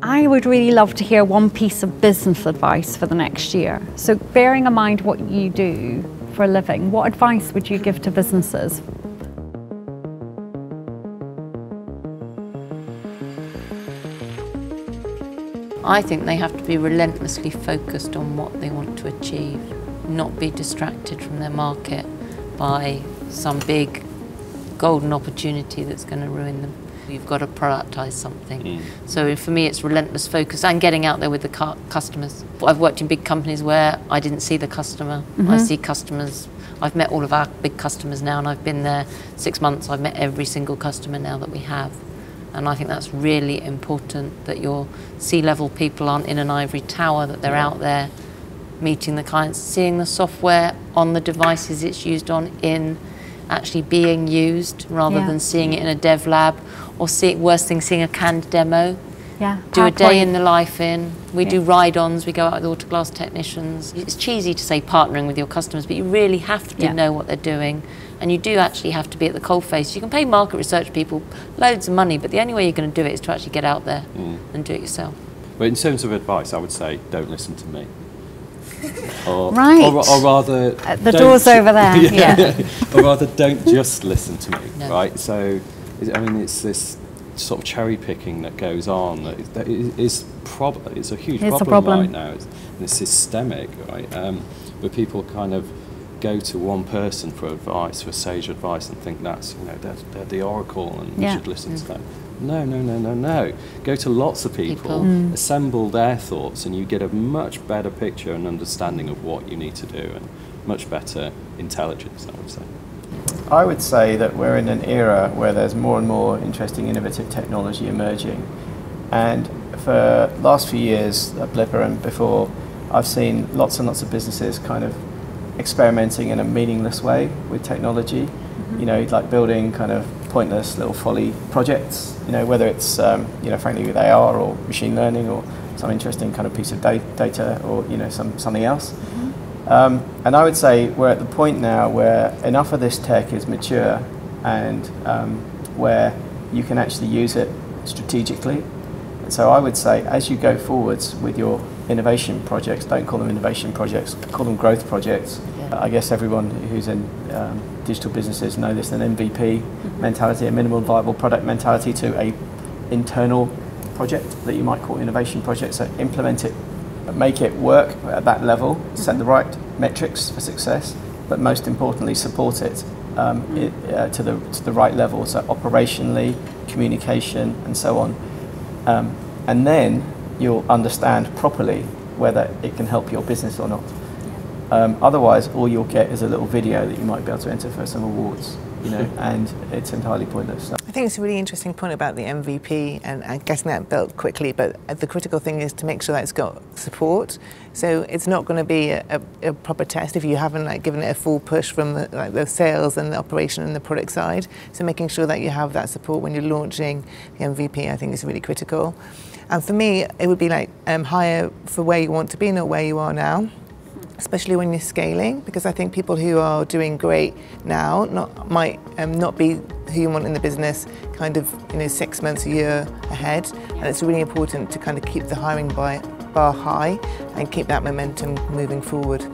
I would really love to hear one piece of business advice for the next year. So bearing in mind what you do for a living, what advice would you give to businesses? I think they have to be relentlessly focused on what they want to achieve, not be distracted from their market by some big golden opportunity that's going to ruin them. You've got to productise something. So for me it's relentless focus and getting out there with the customers. I've worked in big companies where I didn't see the customer. I see customers. I've met all of our big customers now, and I've been there 6 months. I've met every single customer now that we have. And I think that's really important, that your C-level people aren't in an ivory tower, that they're out there meeting the clients, seeing the software on the devices it's used on in actually being used, rather than seeing it in a dev lab, or worst thing, seeing a canned demo. Do a day in the life in. We do ride-ons, we go out with autoglass technicians. It's cheesy to say partnering with your customers, but you really have to know what they're doing. And you do actually have to be at the coalface. You can pay market research people loads of money, but the only way you're going to do it is to actually get out there and do it yourself. But in terms of advice, I would say don't listen to me. Or rather... the door's over there. Or rather, don't just listen to me, right? So, I mean, it's this sort of cherry picking that goes on that is it's a huge problem right now. It's systemic, right? Where people kind of go to one person for advice, for sage advice, and think that's, you know, they're the oracle and we should listen to them. No. Go to lots of people, assemble their thoughts, and you get a much better picture and understanding of what you need to do, and much better intelligence, I would say. I would say that we're in an era where there's more and more interesting, innovative technology emerging. And for the last few years at Blipper and before, I've seen lots and lots of businesses kind of experimenting in a meaningless way with technology. You know, like building kind of pointless little folly projects, you know, whether it's, you know, frankly with AR or machine learning or some interesting kind of piece of data or, you know, something else. And I would say we're at the point now where enough of this tech is mature and where you can actually use it strategically. And so I would say as you go forwards with your innovation projects, don't call them innovation projects, call them growth projects. I guess everyone who's in digital businesses know this, an MVP mentality, a minimum viable product mentality to a internal project that you might call innovation project. So implement it, make it work at that level, set the right metrics for success, but most importantly support it to the right level, so operationally, communication and so on. And then you'll understand properly whether it can help your business or not. Otherwise, all you'll get is a little video that you might be able to enter for some awards, you know, and it's entirely pointless. I think it's a really interesting point about the MVP and getting that built quickly, but the critical thing is to make sure that it's got support. So it's not going to be a proper test if you haven't given it a full push from the sales and the operation and the product side. So making sure that you have that support when you're launching the MVP, I think, is really critical. And for me, it would be hire for where you want to be, not where you are now. Especially when you're scaling, because I think people who are doing great now might not be who you want in the business kind of 6 months, a year ahead, and it's really important to kind of keep the hiring bar high and keep that momentum moving forward.